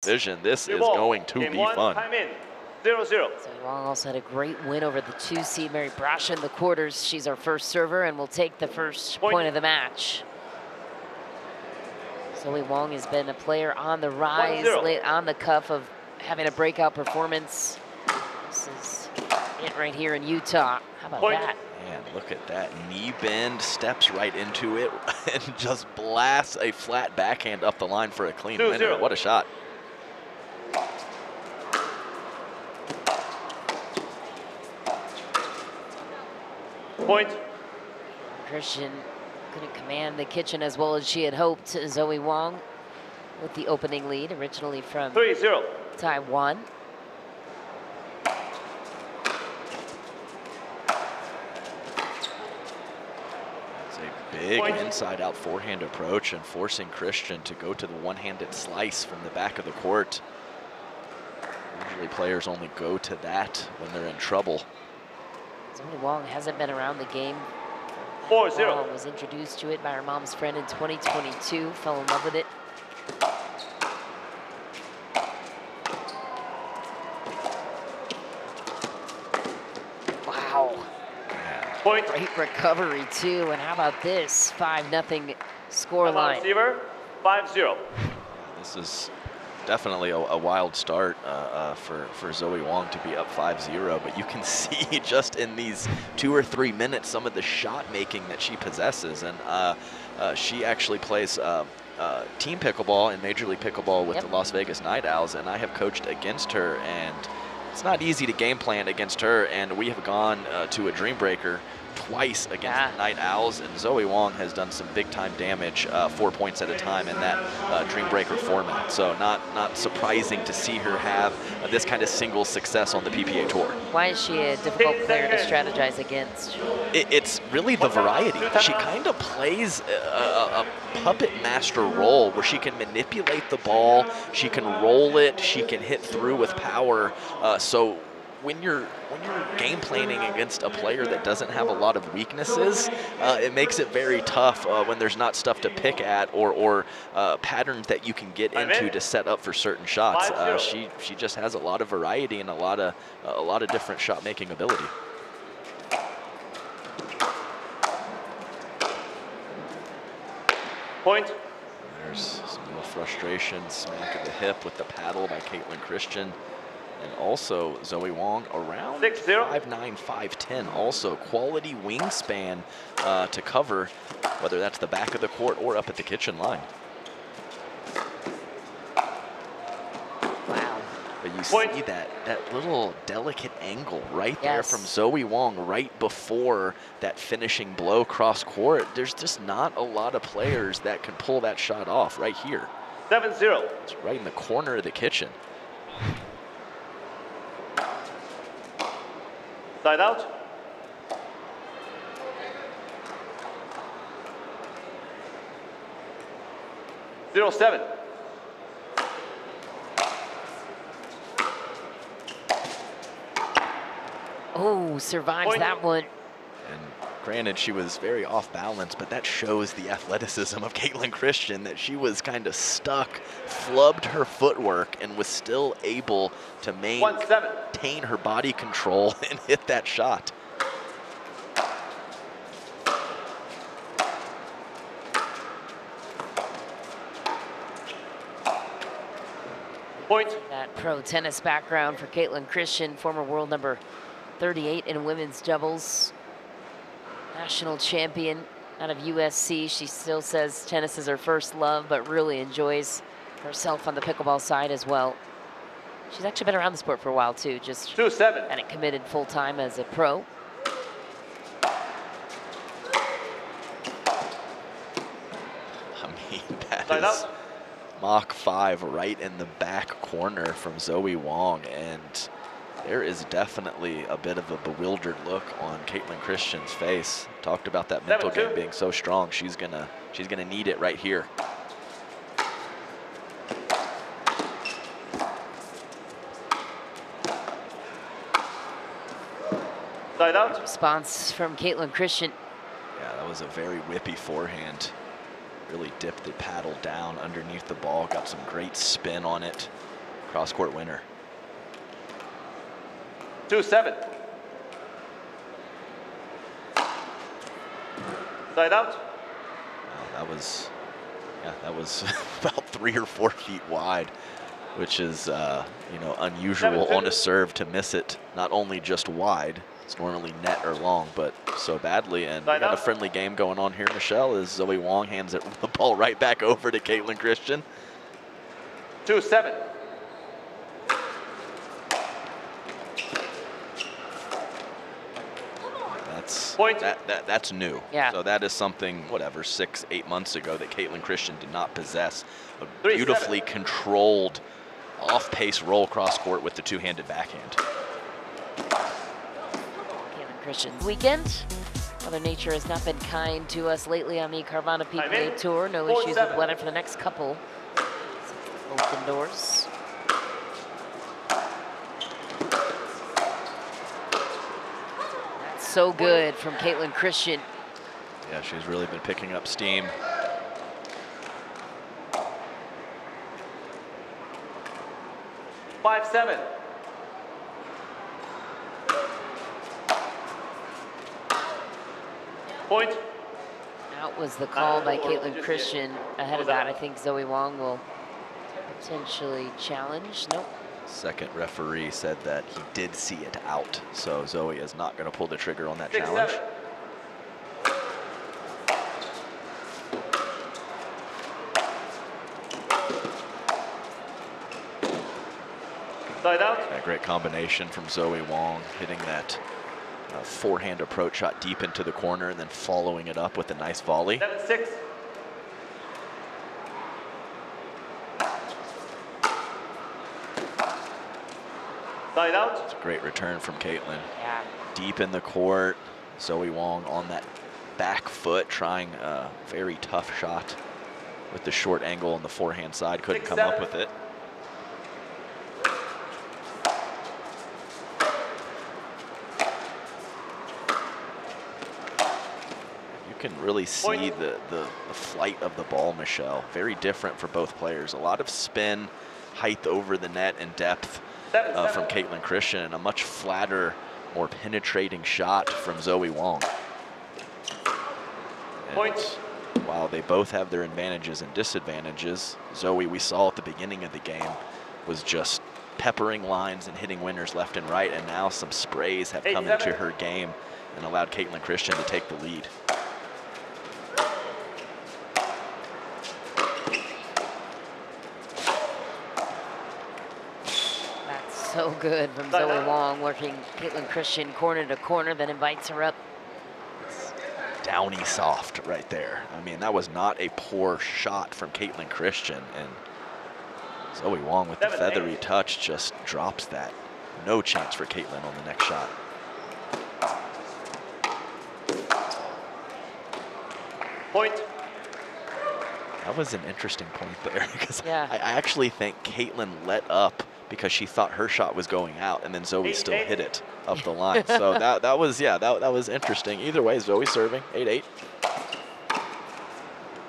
Vision. This is going to be fun. Time in. 0-0. So Wang also had a great win over the 2-seed Mary Brasha in the quarters. She's our first server and will take the first point of the match. Zoe Wang has been a player on the rise, on the cuff of having a breakout performance. This is it right here in Utah. How about that? Man, look at that knee bend, steps right into it, and just blasts a flat backhand up the line for a clean winner. What a shot. Point. Christian couldn't command the kitchen as well as she had hoped. Zoe Wang with the opening lead, originally from 3-0. Taiwan. It's a big inside-out forehand approach and forcing Christian to go to the one-handed slice from the back of the court. Usually players only go to that when they're in trouble. Zoe Wang hasn't been around the game. 4-0. Was introduced to it by her mom's friend in 2022, fell in love with it. Wow. Point. Great recovery too, and how about this? 5-0 score line. Receiver, 5-0. This is definitely a wild start for Zoe Wang to be up 5-0, but you can see just in these 2 or 3 minutes some of the shot making that she possesses, and she actually plays team pickleball in Major League Pickleball with the Las Vegas Night Owls, and I have coached against her, and it's not easy to game plan against her, and we have gone to a Dream Breaker twice against the Night Owls, and Zoe Wang has done some big-time damage, 4 points at a time in that Dream Breaker format. So not surprising to see her have this kind of single success on the PPA Tour. Why is she a difficult player to strategize against? It's really the variety. She kind of plays a puppet master role where she can manipulate the ball, she can roll it, she can hit through with power. So when you're game planning against a player that doesn't have a lot of weaknesses, it makes it very tough when there's not stuff to pick at or patterns that you can get into to set up for certain shots. She just has a lot of variety and a lot of different shot making ability. Point. There's some real frustration, smack of the hip with the paddle by Kaitlyn Christian. And also Zoe Wang around 5'9", 5'10", also quality wingspan to cover, whether that's the back of the court or up at the kitchen line. Wow. But you see that little delicate angle right there from Zoe Wang right before that finishing blow cross court. There's just not a lot of players that can pull that shot off right here. 7-0. It's right in the corner of the kitchen. Side out. Zero 7. Oh, survives that one. And granted, she was very off balance, but that shows the athleticism of Kaitlyn Christian, that she was kind of stuck, flubbed her footwork, and was still able to maintain her body control and hit that shot. Point. That pro tennis background for Kaitlyn Christian, former world number 38 in women's doubles. National champion out of USC. She still says tennis is her first love, but really enjoys herself on the pickleball side as well. She's actually been around the sport for a while too, just 2-7. hadn't committed full time as a pro. I mean, that is Mach 5 right in the back corner from Zoe Wang, and there is definitely a bit of a bewildered look on Kaitlyn Christian's face. Talked about that mental game being so strong. She's gonna need it right here. Side out. Response from Kaitlyn Christian. Yeah, that was a very whippy forehand. Really dipped the paddle down underneath the ball, got some great spin on it. cross-court winner. 2-7. Side out. That was, yeah, that was about 3 or 4 feet wide, which is, you know, unusual on a serve to miss it. Not only just wide, it's normally net or long, but so badly. And we got a friendly game going on here, Michelle, as Zoe Wang hands the ball right back over to Kaitlyn Christian. 2-7. That's new. Yeah. So that is something, whatever, 6-8 months ago that Kaitlyn Christian did not possess. A beautifully controlled off-pace roll cross-court with the two-handed backhand. Kaitlyn Christian's weekend. Mother Nature has not been kind to us lately on the Carvana Pickleplay Tour. No issues with weather for the next couple. Open doors. So good from Kaitlyn Christian. Yeah, she's really been picking up steam. Five, 7. Point. That was the call by Kaitlyn Christian. Ahead of that, I think Zoe Wang will potentially challenge. Nope. Second referee said that he did see it out, so Zoe is not going to pull the trigger on that challenge. Side out. A great combination from Zoe Wang, hitting that forehand approach shot deep into the corner and then following it up with a nice volley. 7-6. Side out. It's a great return from Kaitlyn. Yeah. Deep in the court, Zoe Wang on that back foot, trying a very tough shot with the short angle on the forehand side. Couldn't come up with it. You can really see the flight of the ball, Michelle. Very different for both players. A lot of spin, height over the net, and depth from Kaitlyn Christian, and a much flatter, more penetrating shot from Zoe Wang. Point. While they both have their advantages and disadvantages, Zoe, we saw at the beginning of the game, was just peppering lines and hitting winners left and right, and now some sprays have come into her game and allowed Kaitlyn Christian to take the lead. So good from Zoe Wang, working Kaitlyn Christian corner to corner, then invites her up. Downy soft right there. I mean, that was not a poor shot from Kaitlyn Christian, and Zoe Wang with the feathery touch just drops that. No chance for Kaitlyn on the next shot. Point. That was an interesting point there, because yeah. I actually think Kaitlyn let up because she thought her shot was going out, and then Zoe still hit it up the line. So that was, yeah, that was interesting. Either way, Zoe serving 8-8.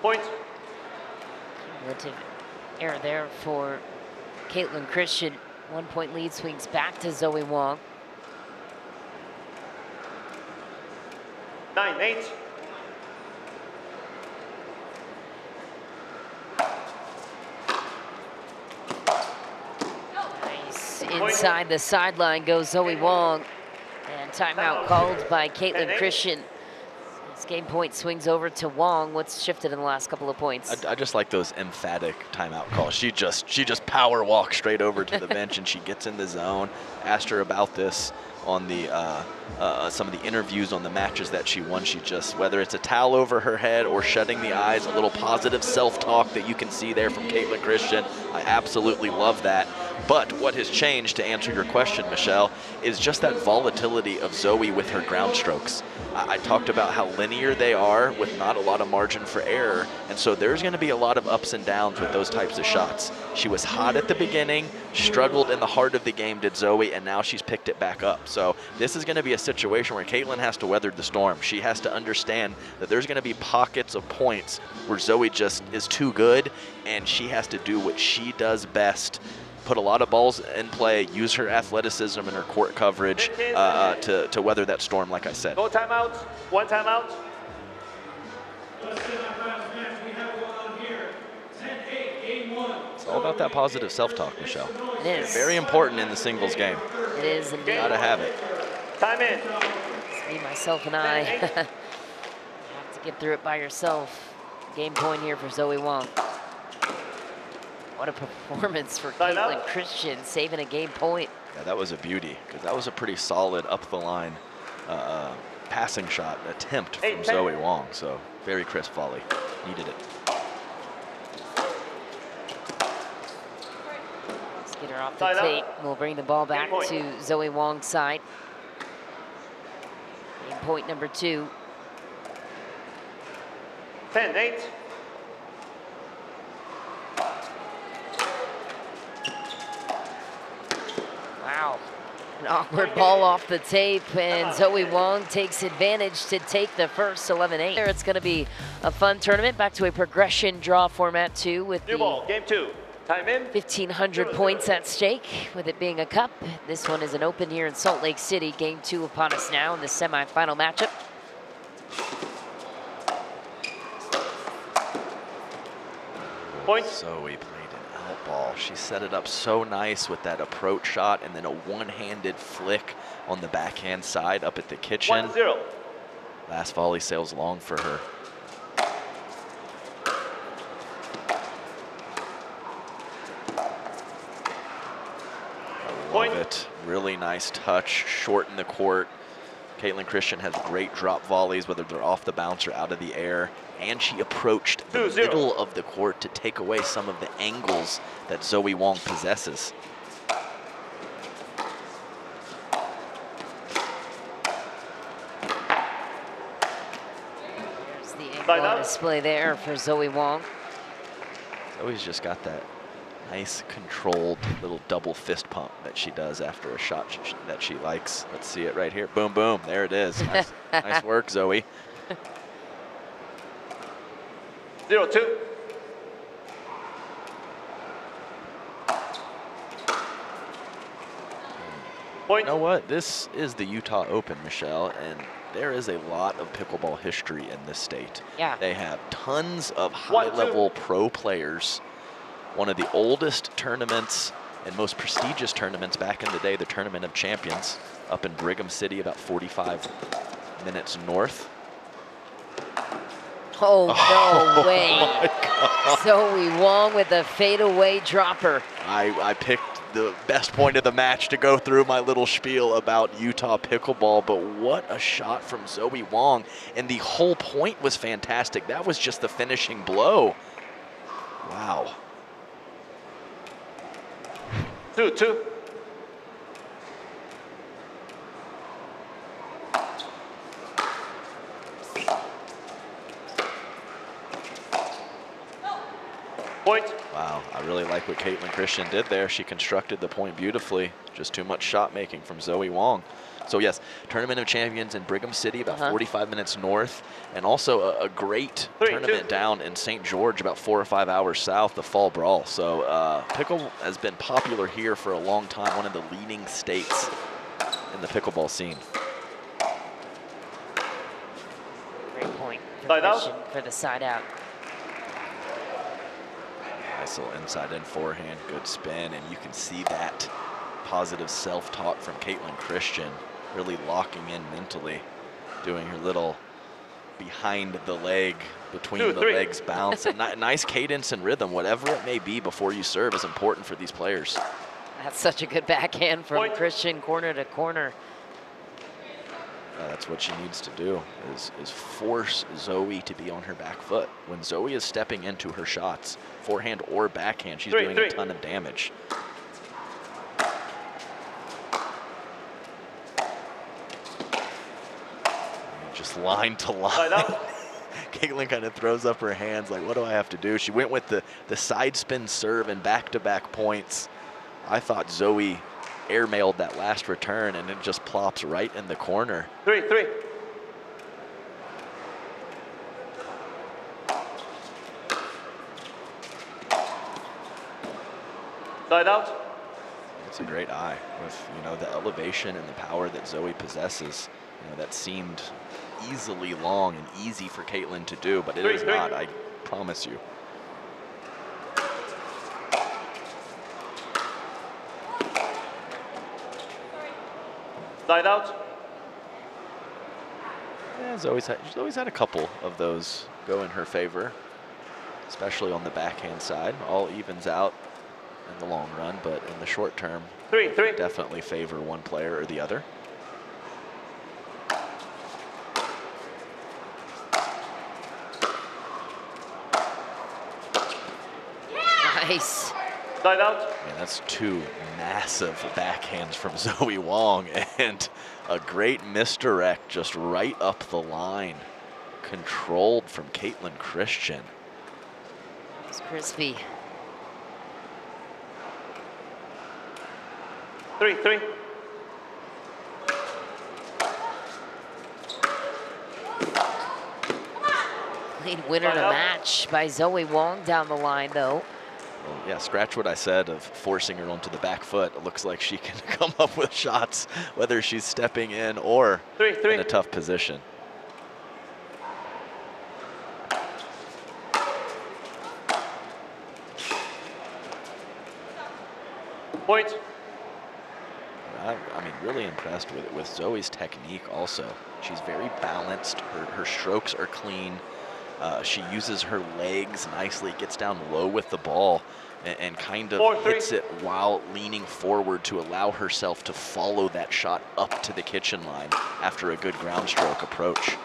Point. Cumulative error there for Kaitlyn Christian. 1 point lead swings back to Zoe Wang. 9-8. Inside the sideline goes Zoe Wang, and timeout called by Kaitlyn Christian. This game point swings over to Wang. What's shifted in the last couple of points? I just like those emphatic timeout calls. She just power walks straight over to the bench, and she gets in the zone. Asked her about this on the some of the interviews on the matches that she won. She just, whether it's a towel over her head or shutting the eyes, a little positive self-talk that you can see there from Kaitlyn Christian. I absolutely love that. But what has changed, to answer your question, Michelle, is just that volatility of Zoe with her ground strokes. I talked about how linear they are with not a lot of margin for error, and so there's going to be a lot of ups and downs with those types of shots. She was hot at the beginning, struggled in the heart of the game, did Zoe, and now she's picked it back up. So this is going to be a situation where Kaitlyn has to weather the storm. She has to understand that there's going to be pockets of points where Zoe just is too good, and she has to do what she does best put a lot of balls in play, use her athleticism and her court coverage to weather that storm, like I said. No timeouts. One timeout. It's all about that positive self-talk, Michelle. It is. Very important in the singles game. It is indeed. Gotta have it. Time in. It's me, myself, and I. You have to get through it by yourself. Game point here for Zoe Wang. What a performance for Kaitlyn Christian, saving a game point. Yeah, that was a beauty, because that was a pretty solid up-the-line passing shot attempt from Zoe Wang. So very crisp volley. Needed it. Let's get her off the tape. We'll bring the ball back to Zoe Wang's side. Game point number 2. 10-8. Wow. An awkward ball off the tape, and Zoe Wang takes advantage to take the first 11-8. It's going to be a fun tournament. Back to a progression draw format 2 with New ball, game 2. Time in. 1,500 points at stake, with it being a cup. This one is an open here in Salt Lake City. Game 2 upon us now in the semifinal matchup. Point. Zoe played an out ball. She set it up so nice with that approach shot and then a one-handed flick on the backhand side up at the kitchen. 1-0. Last volley sails long for her. I love it. Really nice touch, short in the court. Kaitlyn Christian has great drop volleys, whether they're off the bounce or out of the air. And she approached the middle of the court to take away some of the angles that Zoe Wang possesses. There's the angle on display there for Zoe Wang. Zoe's just got that nice controlled little double fist pump that she does after a shot that she likes. Let's see it right here. Boom, boom. There it is. Nice, nice work, Zoe. 0-2. Point. You know what? This is the Utah Open, Michelle, and there is a lot of pickleball history in this state. Yeah. They have tons of high-level pro players. One of the oldest tournaments and most prestigious tournaments back in the day, the Tournament of Champions, up in Brigham City, about 45 minutes north. Oh, no way. Zoe Wang with a fadeaway dropper. I picked the best point of the match to go through my little spiel about Utah pickleball, but what a shot from Zoe Wang. And the whole point was fantastic. That was just the finishing blow. Wow. 2-2. Point. Wow, I really like what Kaitlyn Christian did there. She constructed the point beautifully. Just too much shot making from Zoe Wang. So yes, Tournament of Champions in Brigham City, about 45 minutes north, and also a great tournament down in St. George, about 4 or 5 hours south, the Fall Brawl. So pickle has been popular here for a long time, one of the leading states in the pickleball scene. Great point for Christian for the side out. Nice little inside in forehand, good spin, and you can see that positive self-talk from Kaitlyn Christian, really locking in mentally, doing her little behind the leg, between the legs bounce. And nice cadence and rhythm, whatever it may be before you serve is important for these players. That's such a good backhand from Christian, corner to corner. That's what she needs to do, is force Zoe to be on her back foot. When Zoe is stepping into her shots, forehand or backhand, she's doing a ton of damage. Just line to line. Kaitlyn kind of throws up her hands like, what do I have to do? She went with the side spin serve and back-to-back points. I thought Zoe airmailed that last return, and it just plops right in the corner. 3-3. Side out. That's a great eye with, you know, the elevation and the power that Zoe possesses. You know, that seemed easily long and easy for Kaitlyn to do, but it is not, I promise you. Side out. Yeah, she's always had a couple of those go in her favor, especially on the backhand side. All evens out in the long run, but in the short term, definitely favor one player or the other. Nice. Side out. Man, that's two massive backhands from Zoe Wang, and a great misdirect just right up the line. Controlled from Kaitlyn Christian. It's crispy. 3-3. Clean winner to match by Zoe Wang down the line, though. Well, yeah, scratch what I said of forcing her onto the back foot. It looks like she can come up with shots, whether she's stepping in or in a tough position. Point. I mean, really impressed with Zoe's technique also. She's very balanced. Her strokes are clean. She uses her legs nicely, gets down low with the ball, and kind of hits it while leaning forward to allow herself to follow that shot up to the kitchen line after a good ground stroke approach.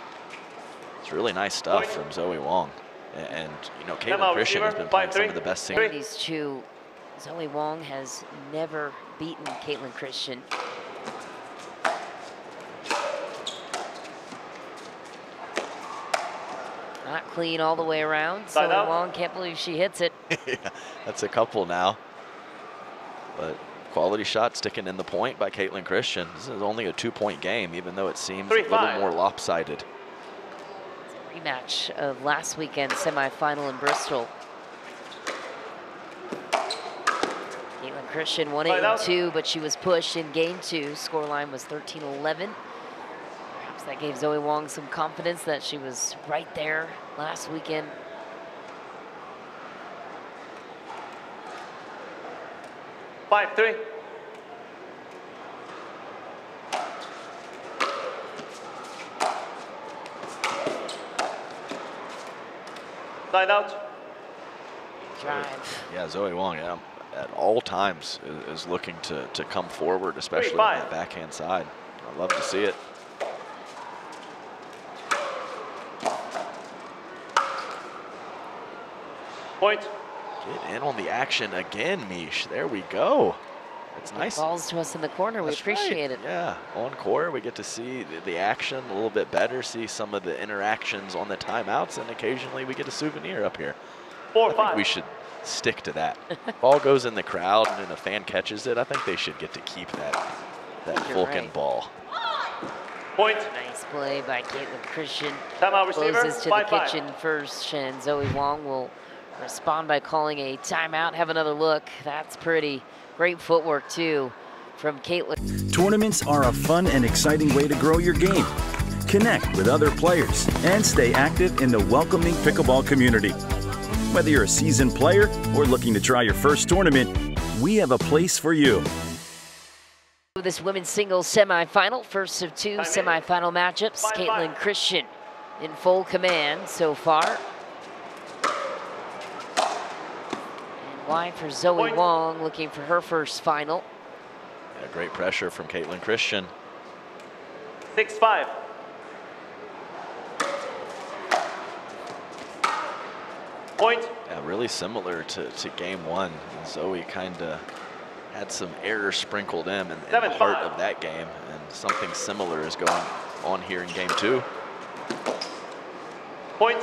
It's really nice stuff from Zoe Wang. And you know, Kaitlyn Christian has been playing some of the best singles. These two, Zoe Wang has never beaten Kaitlyn Christian. Not clean all the way around. Zoe Wang can't believe she hits it. Yeah, that's a couple now. But quality shot sticking in the point by Kaitlyn Christian. This is only a 2-point game, even though it seems a little more lopsided. It's a rematch of last weekend's semifinal in Bristol. Kaitlyn Christian won 8-2, but she was pushed in game 2. Scoreline was 13-11. Perhaps that gave Zoe Wang some confidence that she was right there last weekend. Five, 3. Side out. Drive. Yeah, Zoe Wang at all times is looking to come forward, especially on that backhand side. I love to see it. Point. Get in on the action again, Mish. There we go. It's nice. Balls to us in the corner. We appreciate it. Yeah, on court, we get to see the action a little bit better, see some of the interactions on the timeouts, and occasionally we get a souvenir up here. 4-5. I think we should stick to that. Ball goes in the crowd and then a fan catches it. I think they should get to keep that Vulcan ball. Point. Nice play by Kaitlyn Christian. Timeout receiver. Closes to the kitchen first, and Zoe Wang will respond by calling a timeout. Have another look. That's pretty. Great footwork, too, from Kaitlyn. Tournaments are a fun and exciting way to grow your game. Connect with other players and stay active in the welcoming pickleball community. Whether you're a seasoned player or looking to try your first tournament, we have a place for you. This women's singles semifinal, first of 2 semifinal matchups. Kaitlyn Christian in full command so far. Why for Zoe Wang, looking for her first final. Yeah, great pressure from Kaitlyn Christian. 6-5. Point. Yeah, really similar to game 1. Zoe kind of had some errors sprinkled in the heart of that game, and something similar is going on here in game 2. Point.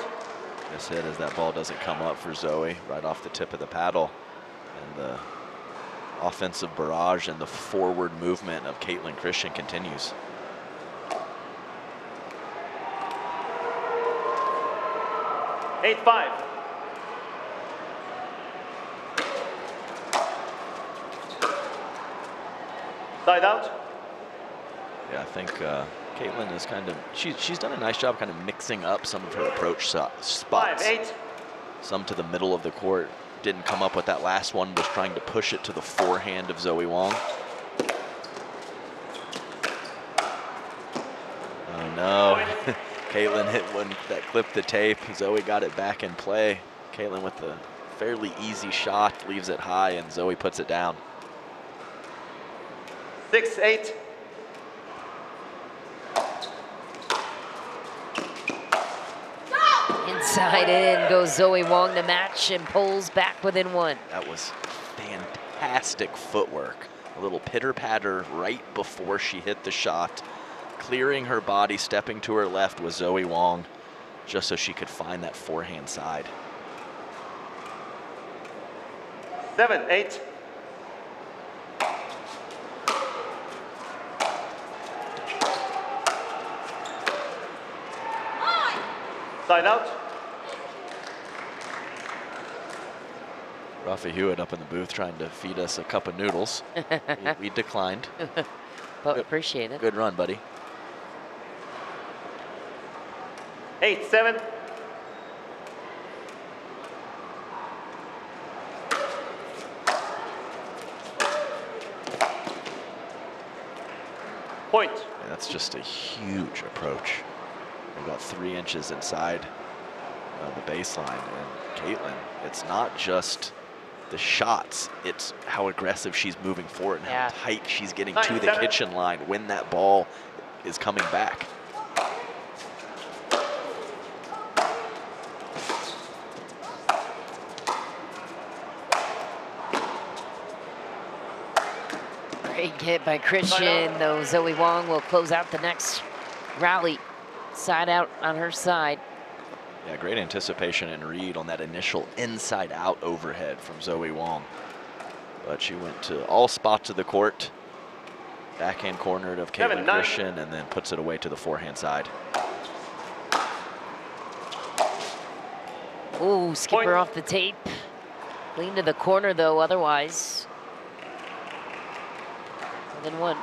This hit as that ball doesn't come up for Zoe, right off the tip of the paddle. And the offensive barrage and the forward movement of Kaitlyn Christian continues. Eight, 5. Side out. Yeah, I think Kaitlyn is kind of, she's done a nice job kind of mixing up some of her approach spots. 5-8. Some to the middle of the court. Didn't come up with that last one, was trying to push it to the forehand of Zoe Wang. Oh no, Kaitlyn hit one that clipped the tape. Zoe got it back in play. Kaitlyn with the fairly easy shot, leaves it high, and Zoe puts it down. 6-8. Inside in goes Zoe Wang to match and pulls back within one. That was fantastic footwork. A little pitter-patter right before she hit the shot. Clearing her body, stepping to her left was Zoe Wang, just so she could find that forehand side. 7-8. Side out. Rafa Hewitt up in the booth trying to feed us a cup of noodles. we declined. But appreciate it. Good run, buddy. 8-7. Point. And that's just a huge approach. About 3 inches inside the baseline. And Kaitlyn, it's not just the shots, it's how aggressive she's moving forward and how tight she's getting to the kitchen line when that ball is coming back. Great hit by Christian, though Zoe Wang will close out the next rally. Side out on her side. Yeah, great anticipation and read on that initial inside out overhead from Zoe Wang. But she went to all spots of the court. Backhand cornered of Kaitlyn Christian and then puts it away to the forehand side. Ooh, skipper off the tape. Lean to the corner though, otherwise. Within one.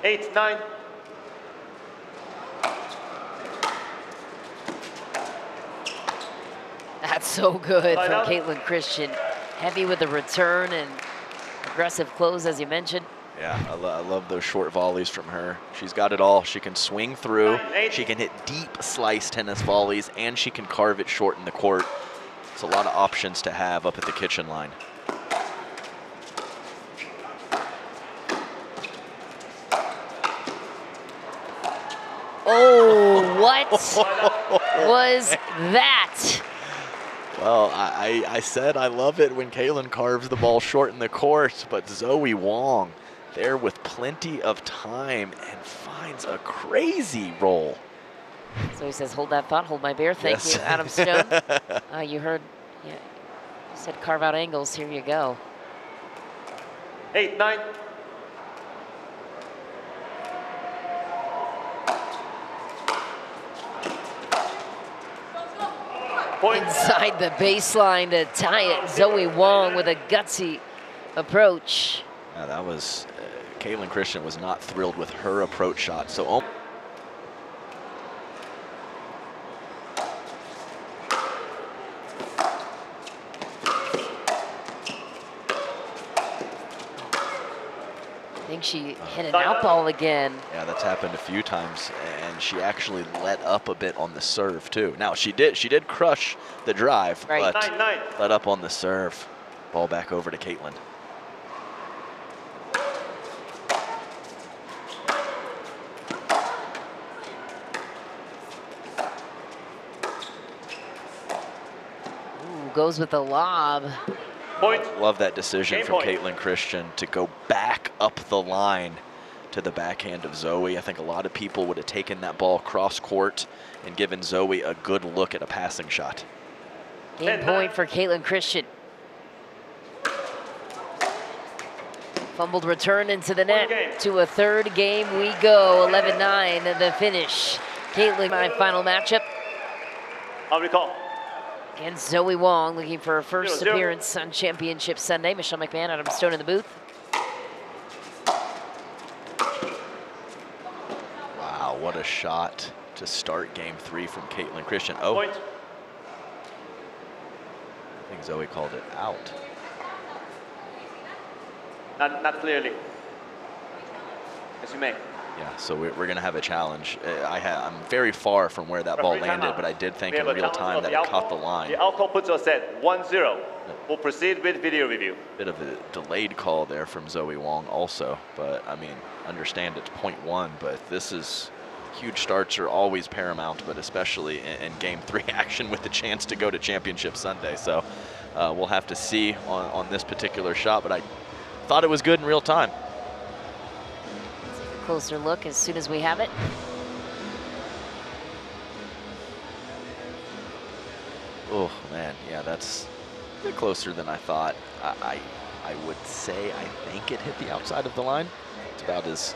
8-9. That's so good from Kaitlyn Christian. Heavy with the return and aggressive close, as you mentioned. Yeah, I love those short volleys from her. She's got it all. She can swing through, she can hit deep slice tennis volleys, and she can carve it short in the court. It's a lot of options to have up at the kitchen line. Oh, what was that? Well, I said I love it when Kaitlyn carves the ball short in the court, but Zoe Wang there with plenty of time and finds a crazy roll. So he says, hold that thought, hold my beer. Thank you, Adam Stone. You heard, yeah, you said carve out angles. Here you go. 8-9. Point. Inside the baseline to tie it. Zoe Wang with a gutsy approach. Yeah, that was, Kaitlyn Christian was not thrilled with her approach shot. So, I think she hit an out ball again. Yeah, that's happened a few times, and she actually let up a bit on the serve too. Now she did crush the drive, right, but let up on the serve. Ball back over to Kaitlyn. Ooh, goes with the lob. Point. Love that decision Game from point. Kaitlyn Christian to go back up the line to the backhand of Zoe. I think a lot of people would have taken that ball cross court and given Zoe a good look at a passing shot. Game point for Kaitlyn Christian. Fumbled return into the net. To a third game we go. 11-9 the finish. Kaitlyn, my final matchup. I'll recall. And Zoe Wang looking for her first 0-0. appearance on Championship Sunday. Michelle McMahon, Adam Stone in the booth. Wow, what a shot to start game 3 from Kaitlyn Christian. Oh, Point. I think Zoe called it out. Not clearly. As you may. Yeah, so we're going to have a challenge. I'm very far from where that ball Referee landed, timeout. but I did think We in have a real challenge time of that the it caught the alcohol. line. The alcohol puts us at 1-0. We'll proceed with video review. Bit of a delayed call there from Zoe Wang also, but I mean, understand it's 0.1, but this is, huge starts are always paramount, but especially in game 3 action with the chance to go to Championship Sunday. So we'll have to see on this particular shot, but I thought it was good in real time. Let's take a closer look as soon as we have it. Oh man, yeah, that's a bit closer than I thought. I would say I think it hit the outside of the line. It's about as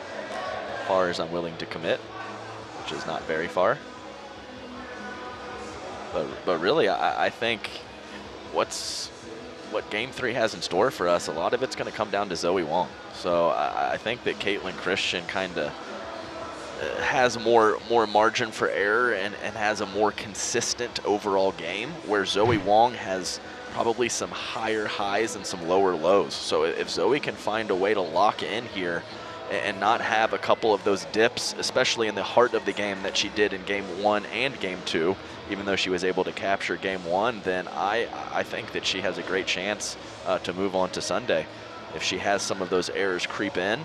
far as I'm willing to commit, which is not very far. But really, I think what game 3 has in store for us, a lot of it's going to come down to Zoe Wang. So I think that Kaitlyn Christian kind of has more margin for error and has a more consistent overall game, where Zoe Wang has probably some higher highs and some lower lows. So if Zoe can find a way to lock in here and not have a couple of those dips, especially in the heart of the game that she did in game 1 and game 2, even though she was able to capture game 1, then I think that she has a great chance to move on to Sunday. If she has some of those errors creep in,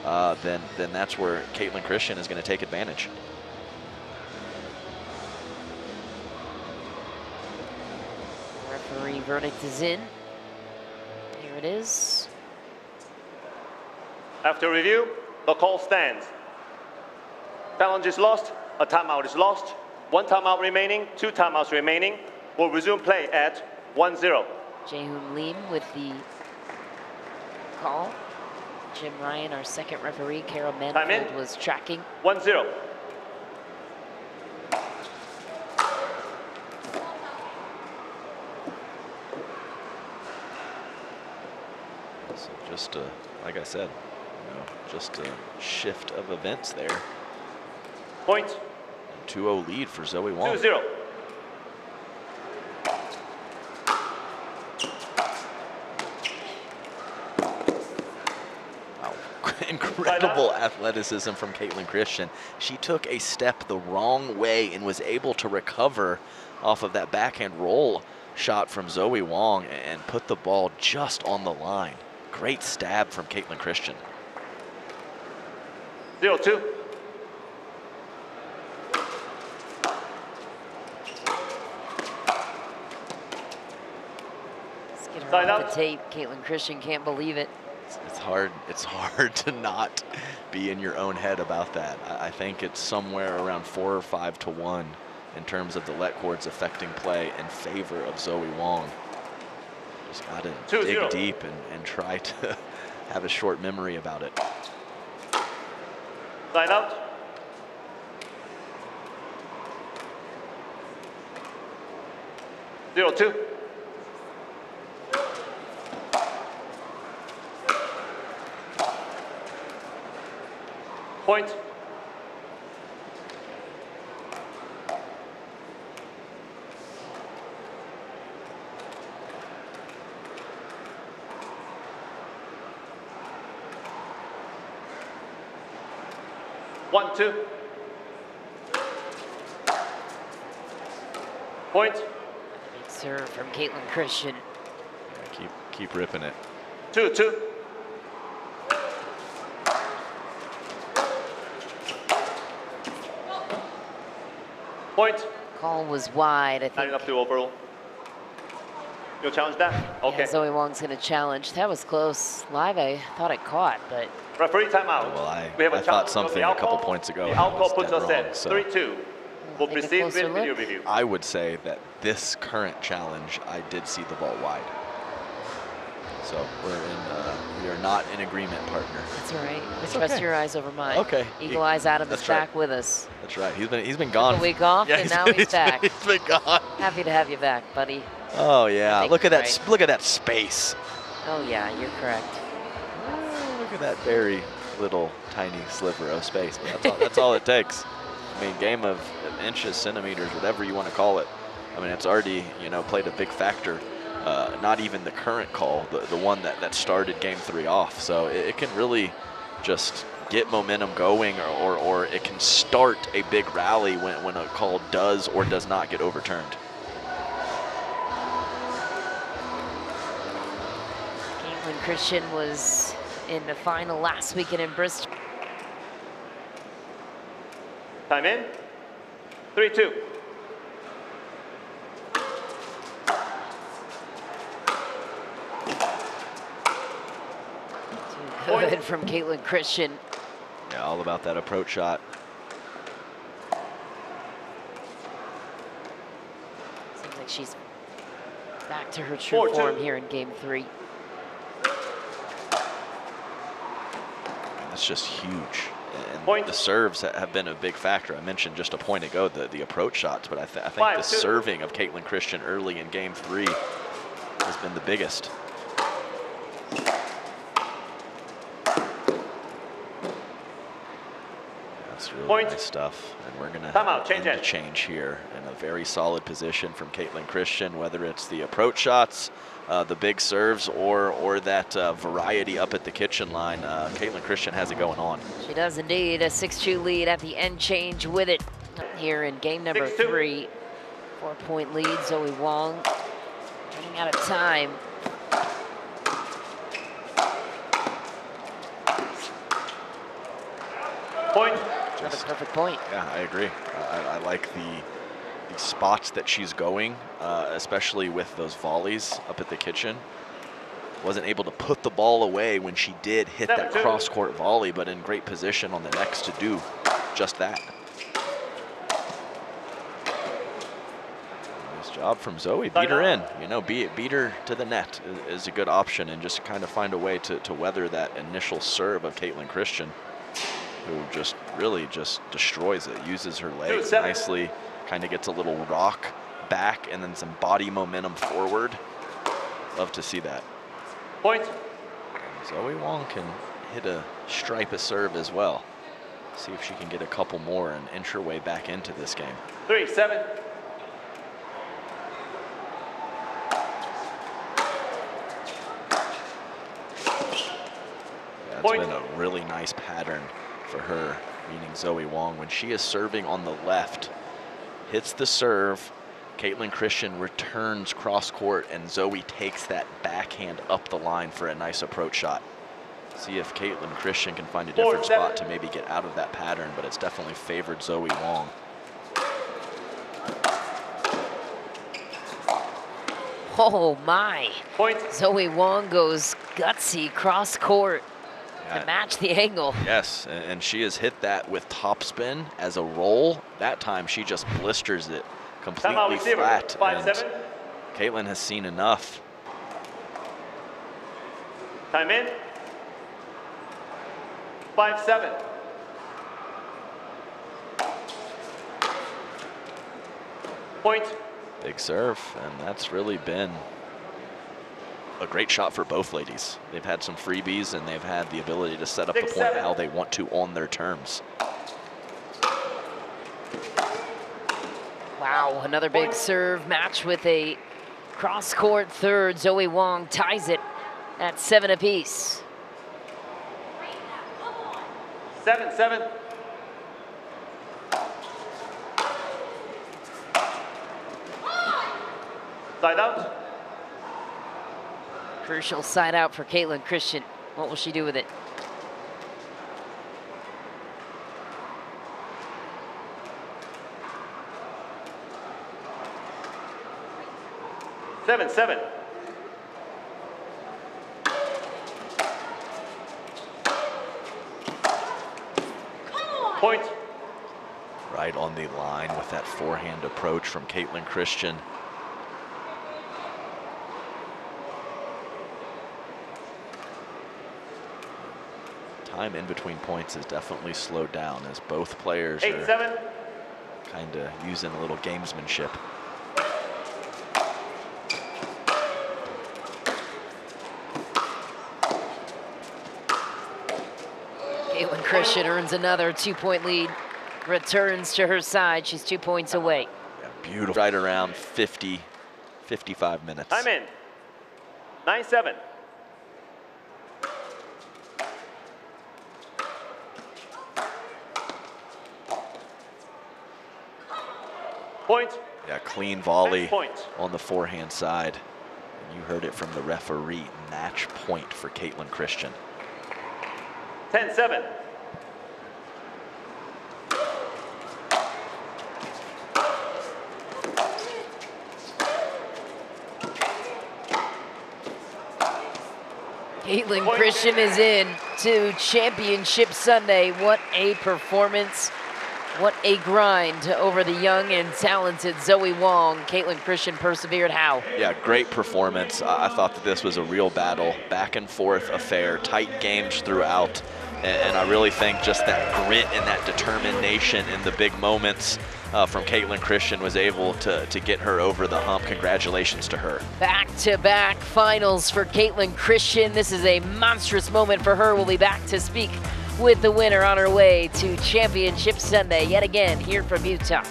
then that's where Kaitlyn Christian is going to take advantage. Referee verdict is in. Here it is. After review, the call stands. Challenge is lost, a timeout is lost, 1 timeout remaining, 2 timeouts remaining. We'll resume play at 1-0. Jae-Hoon Lim with the call. Jim Ryan, our second referee. Carol Time in. Manfield was tracking. 1-0. So just like I said, just a shift of events there. Point. 2-0 lead for Zoe Wang. 2-0. Wow. Incredible athleticism from Kaitlyn Christian. She took a step the wrong way and was able to recover off of that backhand roll shot from Zoe Wang and put the ball just on the line. Great stab from Kaitlyn Christian. 0-2. Let's get her Side off out. the tape. Kaitlyn Christian can't believe it. It's hard to not be in your own head about that. I think it's somewhere around 4 or 5 to 1 in terms of the let cords affecting play in favor of Zoe Wang. Just got to 2-0. dig deep and try to have a short memory about it. Side out. Zero two. Point. One, two. Point. Big serve from Kaitlyn Christian. Yeah, keep ripping it. 2-2. Point. Call was wide, I Not think. enough to overrule. You'll challenge that? Okay. Yeah, Zoe Wang's going to challenge. That was close. Live, I thought it caught, but Referee timeout. Well, We have a I thought challenge of something the a couple alcohol. points ago. The and I alcohol was puts dead us wrong, at so 3-2. We'll take a proceed with closer video look. review. I would say that this current challenge, I did see the ball wide. So we are not in agreement, partner. That's all right. That's Trust okay. your eyes over mine. Okay. Eagle Eyes Adam is That's right. back with us. That's right. He's been gone. Took a week off, Yeah, and now he's back. He's been gone. Happy to have you back, buddy. Oh yeah. Look at you're that. right. Look at that space. Oh yeah, you're correct. Look at that very little tiny sliver of space. But that's all it takes. I mean, game of inches, centimeters, whatever you want to call it. I mean, it's already, you know, played a big factor. Not even the current call, the one that started game 3 off. So it can really just get momentum going, or it can start a big rally when a call does or does not get overturned. Kaitlyn Christian was in the final last weekend in Bristol. Time in. 3-2. Good from Kaitlyn Christian. Yeah, all about that approach shot. Seems like she's back to her true form here in game 3. That's just huge. And the serves have been a big factor. I mentioned just a point ago the approach shots, but I think the serving of Kaitlyn Christian early in game 3 has been the biggest. That's really nice stuff. And we're going to change here in a very solid position from Kaitlyn Christian, whether it's the approach shots, the big serves, or that variety up at the kitchen line. Kaitlyn Christian has it going on. She does indeed. A 6-2 lead at the end change with it here in game number 3. 4-point lead. Zoe Wang running out of time. Point. Another perfect point. Yeah, I agree. I like the spots that she's going, especially with those volleys up at the kitchen. Wasn't able to put the ball away when she did hit that cross-court volley, but in great position on the next to do just that. Nice job from Zoe. Beat her in. You know, beat her to the net is a good option, and just kind of find a way to weather that initial serve of Kaitlyn Christian, who just really just destroys it. Uses her legs nicely. Kind of gets a little rock back and then some body momentum forward. Love to see that. Point. Zoe Wang can hit a stripe a serve as well. See if she can get a couple more and inch her way back into this game. 3-7. That's been a really nice pattern for her, meaning Zoe Wang. When she is serving on the left, hits the serve, Kaitlyn Christian returns cross court, and Zoe takes that backhand up the line for a nice approach shot. See if Kaitlyn Christian can find a different spot to maybe get out of that pattern, but it's definitely favored Zoe Wang. Oh my. Point. Zoe Wang goes gutsy cross court to match the angle. Yes, and she has hit that with topspin as a roll. That time she just blisters it completely flat. 5-7. Kaitlyn has seen enough. Time in. 5-7. Point. Big serve, and that's really been a great shot for both ladies. They've had some freebies, and they've had the ability to set up the point how they want to on their terms. Wow, another big serve match with a cross-court third. Zoe Wang ties it at 7 apiece. 7-7. Side out. Crucial side out for Kaitlyn Christian. What will she do with it? Seven. Point. Right on the line with that forehand approach from Kaitlyn Christian. time in between points has definitely slowed down as both players 8-7. are kind of using a little gamesmanship. Kaitlyn Christian earns another 2-point lead, returns to her side. She's 2 points away. Yeah, beautiful. Right around 50, 55 minutes. Time in. 9-7. Point. Yeah, clean volley Match point. on the forehand side. And you heard it from the referee. Match point for Kaitlyn Christian. 10-7. Kaitlyn Christian is in to Championship Sunday. What a performance. What a grind over the young and talented Zoe Wang. Kaitlyn Christian persevered. How? Yeah, great performance. I thought that this was a real battle, back and forth affair, tight games throughout. And I really think just that grit and that determination in the big moments from Kaitlyn Christian was able to get her over the hump. Congratulations to her. Back-to-back finals for Kaitlyn Christian. This is a monstrous moment for her. We'll be back to speak with the winner on her way to Championship Sunday yet again here from Utah.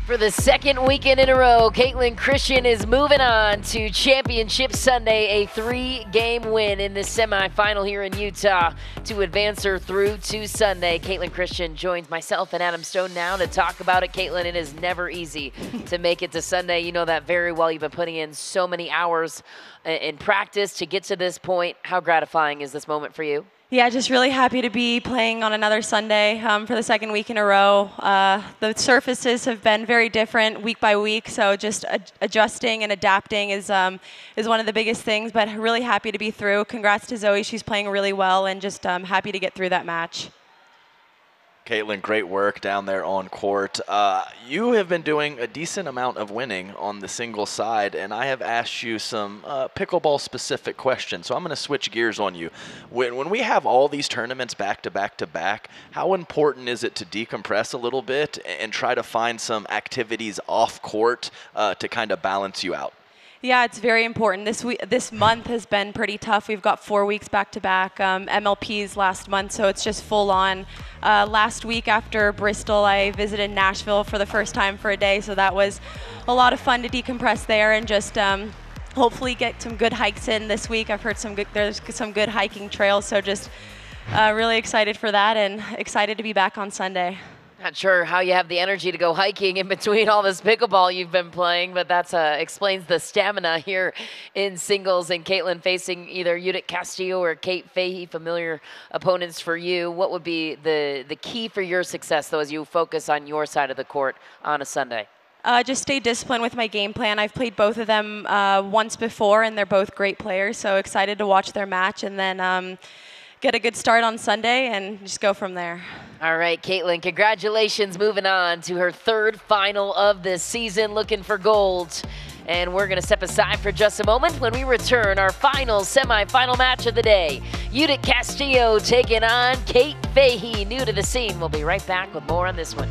For the second weekend in a row, Kaitlyn Christian is moving on to Championship Sunday, a 3-game win in the semifinal here in Utah to advance her through to Sunday. Kaitlyn Christian joins myself and Adam Stone now to talk about it. Kaitlyn, it is never easy to make it to Sunday. You know that very well. You've been putting in so many hours in practice to get to this point. How gratifying is this moment for you? Yeah, just really happy to be playing on another Sunday for the second week in a row. The surfaces have been very different week by week, so just adjusting and adapting is one of the biggest things, but really happy to be through. Congrats to Zoe, she's playing really well, and just happy to get through that match. Kaitlyn, great work down there on court. You have been doing a decent amount of winning on the single side, and I have asked you some pickleball-specific questions, so I'm going to switch gears on you. When we have all these tournaments back to back to back, how important is it to decompress a little bit and try to find some activities off court to kind of balance you out? Yeah, it's very important. This month has been pretty tough. We've got 4 weeks back-to-back, MLPs last month, so it's just full on. Last week after Bristol, I visited Nashville for the first time for a day, so that was a lot of fun to decompress there and just hopefully get some good hikes in this week. I've heard there's some good hiking trails, so just really excited for that and excited to be back on Sunday. Not sure how you have the energy to go hiking in between all this pickleball you've been playing, but that explains the stamina here in singles. And Kaitlyn facing either Judith Castillo or Kate Fahey, familiar opponents for you. What would be the key for your success, though, as you focus on your side of the court on a Sunday? Just stay disciplined with my game plan. I've played both of them once before, and they're both great players, so excited to watch their match and then get a good start on Sunday and just go from there. All right, Kaitlyn, congratulations moving on to her third final of this season, looking for gold. And we're going to step aside for just a moment. When we return, our final semifinal match of the day. Judith Castillo taking on Kate Fahey, new to the scene. We'll be right back with more on this one.